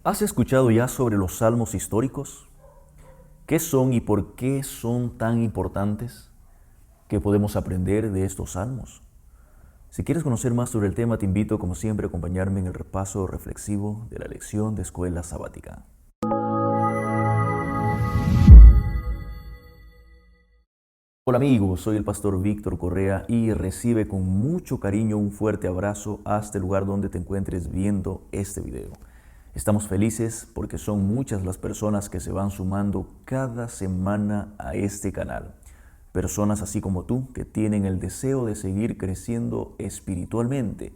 ¿Has escuchado ya sobre los salmos históricos? ¿Qué son y por qué son tan importantes? ¿Qué podemos aprender de estos salmos? Si quieres conocer más sobre el tema, te invito, como siempre, a acompañarme en el repaso reflexivo de la lección de Escuela Sabática. Hola amigos, soy el pastor Víctor Correa y recibe con mucho cariño un fuerte abrazo hasta el lugar donde te encuentres viendo este video. Estamos felices porque son muchas las personas que se van sumando cada semana a este canal. Personas así como tú que tienen el deseo de seguir creciendo espiritualmente,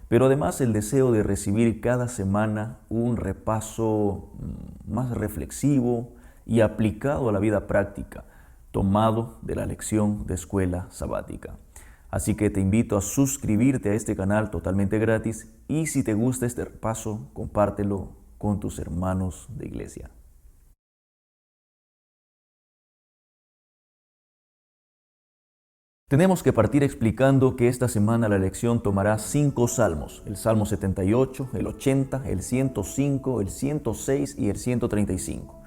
pero además el deseo de recibir cada semana un repaso más reflexivo y aplicado a la vida práctica, tomado de la lección de Escuela Sabática. Así que te invito a suscribirte a este canal totalmente gratis y si te gusta este repaso, compártelo con tus hermanos de iglesia. Tenemos que partir explicando que esta semana la lección tomará 5 salmos, el Salmo 78, el 80, el 105, el 106 y el 135.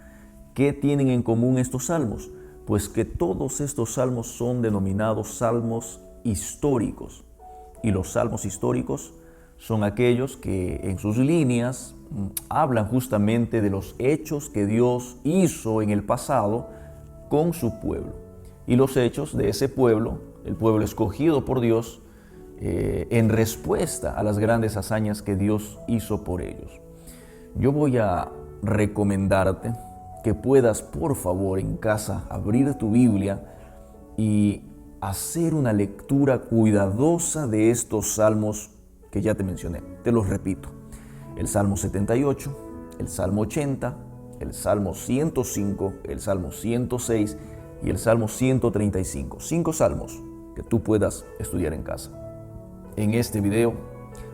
¿Qué tienen en común estos salmos? Pues que todos estos salmos son denominados salmos históricos. Y los salmos históricos son aquellos que en sus líneas hablan justamente de los hechos que Dios hizo en el pasado con su pueblo. Y los hechos de ese pueblo, el pueblo escogido por Dios, en respuesta a las grandes hazañas que Dios hizo por ellos. Yo voy a recomendarte que puedas, por favor, en casa abrir tu Biblia y hacer una lectura cuidadosa de estos salmos que ya te mencioné. Te los repito. El Salmo 78, el Salmo 80, el Salmo 105, el Salmo 106 y el Salmo 135. 5 salmos que tú puedas estudiar en casa. En este video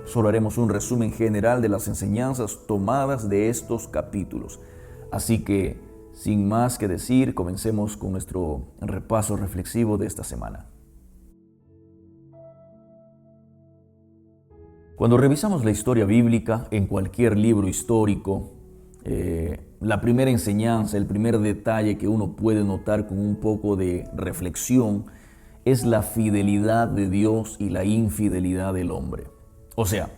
solo haremos un resumen general de las enseñanzas tomadas de estos capítulos. Así que, sin más que decir, comencemos con nuestro repaso reflexivo de esta semana. Cuando revisamos la historia bíblica en cualquier libro histórico, la primera enseñanza, el primer detalle que uno puede notar con un poco de reflexión es la fidelidad de Dios y la infidelidad del hombre. O sea,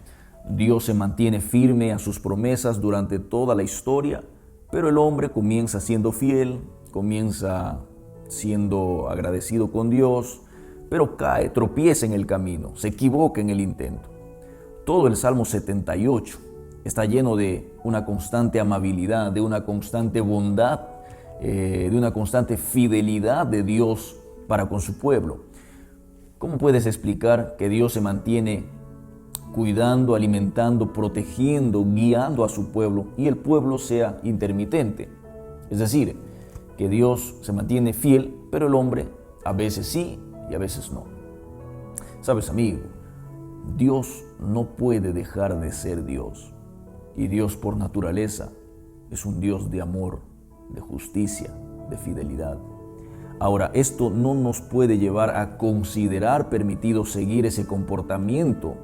Dios se mantiene firme a sus promesas durante toda la historia, pero el hombre comienza siendo fiel, comienza siendo agradecido con Dios, pero cae, tropieza en el camino, se equivoca en el intento. Todo el Salmo 78 está lleno de una constante amabilidad, de una constante bondad, de una constante fidelidad de Dios para con su pueblo. ¿Cómo puedes explicar que Dios se mantiene cuidando, alimentando, protegiendo, guiando a su pueblo y el pueblo sea intermitente? Es decir, que Dios se mantiene fiel, pero el hombre a veces sí y a veces no. Sabes, amigo, Dios no puede dejar de ser Dios. Y Dios por naturaleza es un Dios de amor, de justicia, de fidelidad. Ahora, esto no nos puede llevar a considerar permitido seguir ese comportamiento.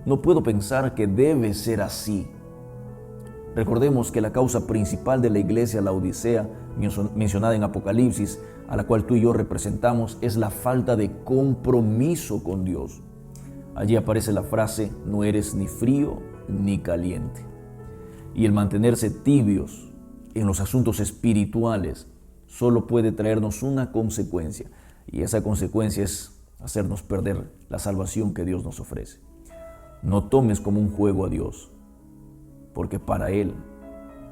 No puedo pensar que debe ser así. Recordemos que la causa principal de la iglesia Laodicea, mencionada en Apocalipsis, a la cual tú y yo representamos, es la falta de compromiso con Dios. Allí aparece la frase, no eres ni frío ni caliente. Y el mantenerse tibios en los asuntos espirituales solo puede traernos una consecuencia. Y esa consecuencia es hacernos perder la salvación que Dios nos ofrece. No tomes como un juego a Dios, porque para Él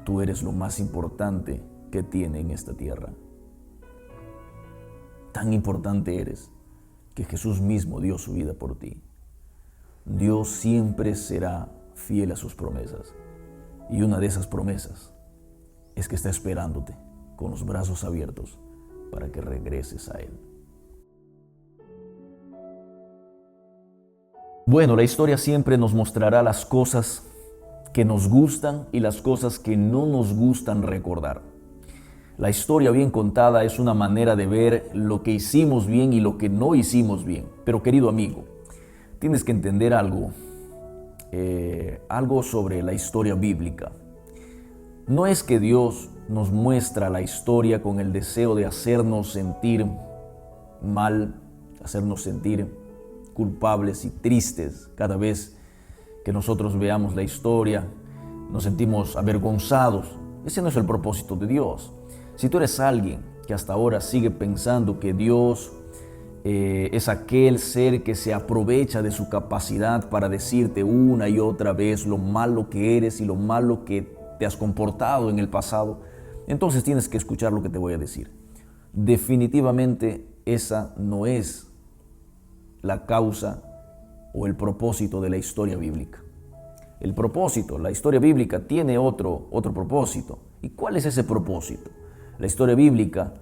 tú eres lo más importante que tiene en esta tierra. Tan importante eres que Jesús mismo dio su vida por ti. Dios siempre será fiel a sus promesas. Y una de esas promesas es que está esperándote con los brazos abiertos para que regreses a Él. Bueno, la historia siempre nos mostrará las cosas que nos gustan y las cosas que no nos gustan recordar. La historia bien contada es una manera de ver lo que hicimos bien y lo que no hicimos bien. Pero querido amigo, tienes que entender algo sobre la historia bíblica. No es que Dios nos muestra la historia con el deseo de hacernos sentir mal, hacernos sentir culpables y tristes cada vez que nosotros veamos la historia, nos sentimos avergonzados. Ese no es el propósito de Dios. Si tú eres alguien que hasta ahora sigue pensando que Dios es aquel ser que se aprovecha de su capacidad para decirte una y otra vez lo malo que eres y lo malo que te has comportado en el pasado, entonces tienes que escuchar lo que te voy a decir. Definitivamente esa no es la causa o el propósito de la historia bíblica. El propósito, la historia bíblica tiene otro propósito. ¿Y cuál es ese propósito? La historia bíblica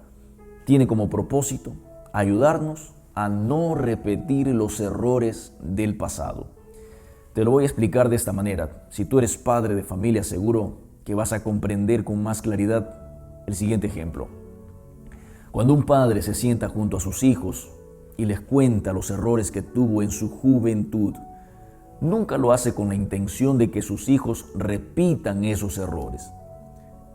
tiene como propósito ayudarnos a no repetir los errores del pasado. Te lo voy a explicar de esta manera. Si tú eres padre de familia, seguro que vas a comprender con más claridad el siguiente ejemplo. Cuando un padre se sienta junto a sus hijos y les cuenta los errores que tuvo en su juventud, nunca lo hace con la intención de que sus hijos repitan esos errores.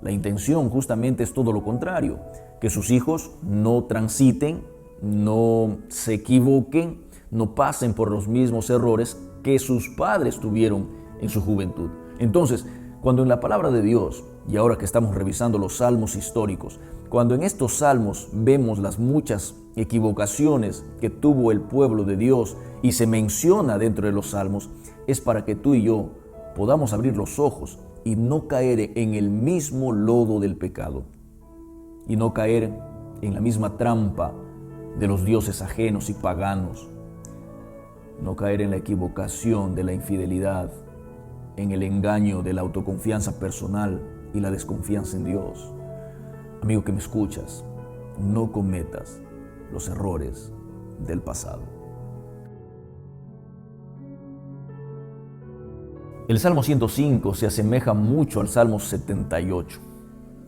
La intención justamente es todo lo contrario, que sus hijos no transiten, no se equivoquen, no pasen por los mismos errores que sus padres tuvieron en su juventud. Entonces, cuando en la palabra de Dios, y ahora que estamos revisando los salmos históricos, cuando en estos salmos vemos las muchas equivocaciones que tuvo el pueblo de Dios y se menciona dentro de los salmos, es para que tú y yo podamos abrir los ojos y no caer en el mismo lodo del pecado y no caer en la misma trampa de los dioses ajenos y paganos, no caer en la equivocación de la infidelidad, en el engaño de la autoconfianza personal y la desconfianza en Dios. Amigo que me escuchas, no cometas los errores del pasado. El Salmo 105 se asemeja mucho al Salmo 78,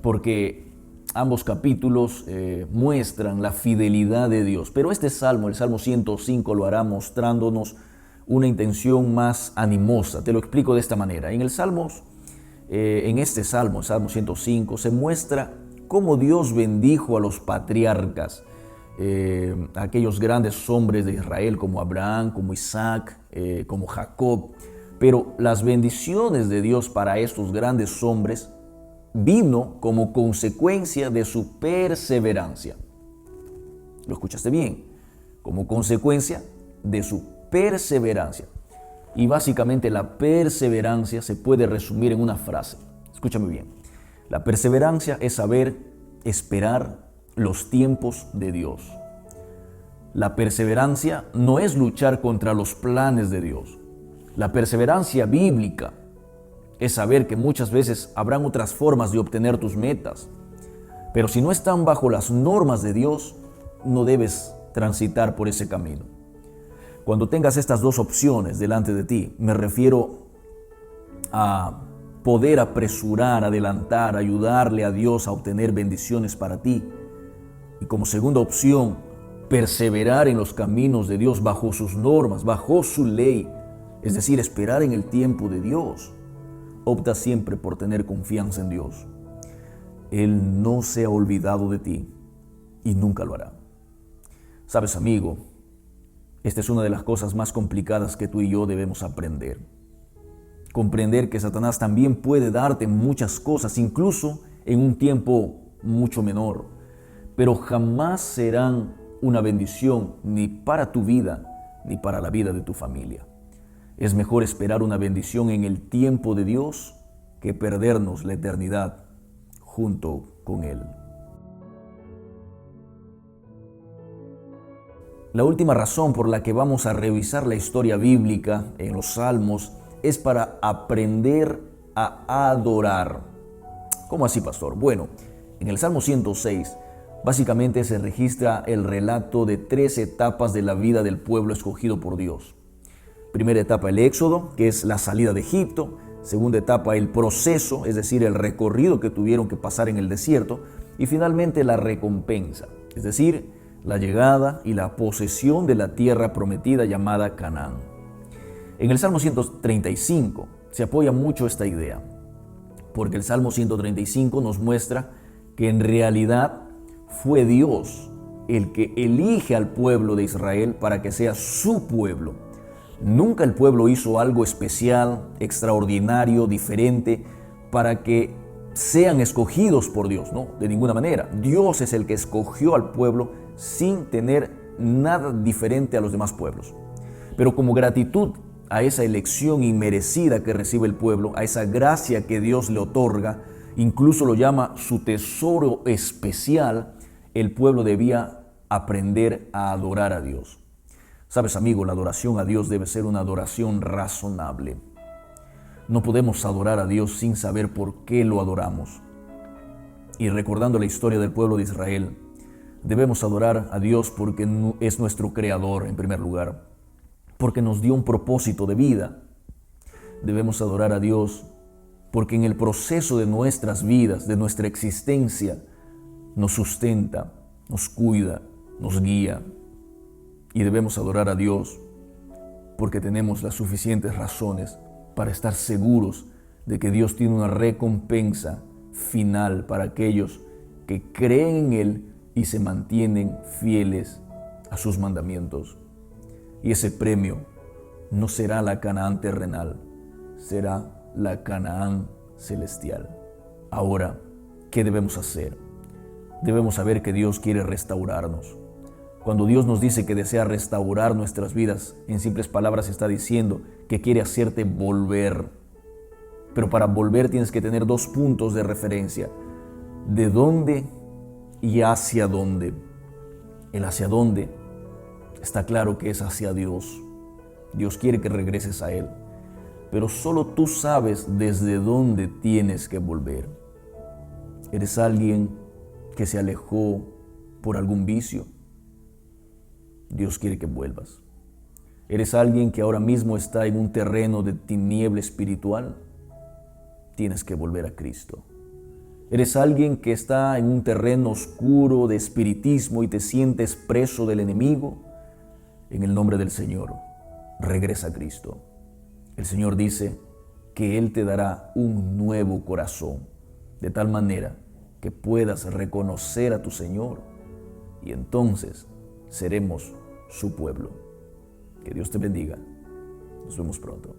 porque ambos capítulos muestran la fidelidad de Dios. Pero este Salmo, el Salmo 105, lo hará mostrándonos una intención más animosa. Te lo explico de esta manera. En este Salmo, Salmo 105, se muestra cómo Dios bendijo a los patriarcas, a aquellos grandes hombres de Israel como Abraham, como Isaac, como Jacob. Pero las bendiciones de Dios para estos grandes hombres vino como consecuencia de su perseverancia. ¿Lo escuchaste bien? Como consecuencia de su perseverancia. Y básicamente la perseverancia se puede resumir en una frase. Escúchame bien. La perseverancia es saber esperar los tiempos de Dios. La perseverancia no es luchar contra los planes de Dios. La perseverancia bíblica es saber que muchas veces habrán otras formas de obtener tus metas, pero si no están bajo las normas de Dios, no debes transitar por ese camino. Cuando tengas estas dos opciones delante de ti, me refiero a poder apresurar, adelantar, ayudarle a Dios a obtener bendiciones para ti. Y como segunda opción, perseverar en los caminos de Dios bajo sus normas, bajo su ley, es decir, esperar en el tiempo de Dios. Opta siempre por tener confianza en Dios. Él no se ha olvidado de ti y nunca lo hará. Sabes, amigo, esta es una de las cosas más complicadas que tú y yo debemos aprender. Comprender que Satanás también puede darte muchas cosas, incluso en un tiempo mucho menor, pero jamás serán una bendición ni para tu vida ni para la vida de tu familia. Es mejor esperar una bendición en el tiempo de Dios que perdernos la eternidad junto con Él. La última razón por la que vamos a revisar la historia bíblica en los Salmos es para aprender a adorar. ¿Cómo así, pastor? Bueno, en el Salmo 106 básicamente se registra el relato de 3 etapas de la vida del pueblo escogido por Dios. Primera etapa, el éxodo, que es la salida de Egipto. Segunda etapa, el proceso, es decir, el recorrido que tuvieron que pasar en el desierto. Y finalmente la recompensa, es decir, la llegada y la posesión de la tierra prometida llamada Canaán. En el Salmo 135 se apoya mucho esta idea. porque el Salmo 135 nos muestra que en realidad fue Dios el que elige al pueblo de Israel para que sea su pueblo. Nunca el pueblo hizo algo especial, extraordinario, diferente, para que sean escogidos por Dios, no, de ninguna manera. Dios es el que escogió al pueblo sin tener nada diferente a los demás pueblos. Pero como gratitud a esa elección inmerecida que recibe el pueblo, a esa gracia que Dios le otorga, incluso lo llama su tesoro especial, el pueblo debía aprender a adorar a Dios. Sabes, amigo, la adoración a Dios debe ser una adoración razonable. No podemos adorar a Dios sin saber por qué lo adoramos. Y recordando la historia del pueblo de Israel, debemos adorar a Dios porque es nuestro creador en primer lugar, porque nos dio un propósito de vida. Debemos adorar a Dios porque en el proceso de nuestras vidas, de nuestra existencia, nos sustenta, nos cuida, nos guía. Y debemos adorar a Dios porque tenemos las suficientes razones para estar seguros de que Dios tiene una recompensa final para aquellos que creen en Él y se mantienen fieles a sus mandamientos. Y ese premio no será la Canaán terrenal, será la Canaán celestial. Ahora, ¿qué debemos hacer? Debemos saber que Dios quiere restaurarnos. Cuando Dios nos dice que desea restaurar nuestras vidas, en simples palabras está diciendo que quiere hacerte volver. Pero para volver tienes que tener dos puntos de referencia: de dónde y hacia dónde. El hacia dónde está claro que es hacia Dios. Dios quiere que regreses a Él, pero solo tú sabes desde dónde tienes que volver. ¿Eres alguien que se alejó por algún vicio? Dios quiere que vuelvas. ¿Eres alguien que ahora mismo está en un terreno de tiniebla espiritual? Tienes que volver a Cristo. ¿Eres alguien que está en un terreno oscuro de espiritismo y te sientes preso del enemigo? En el nombre del Señor, regresa a Cristo. El Señor dice que Él te dará un nuevo corazón, de tal manera que puedas reconocer a tu Señor y entonces seremos su pueblo. Que Dios te bendiga. Nos vemos pronto.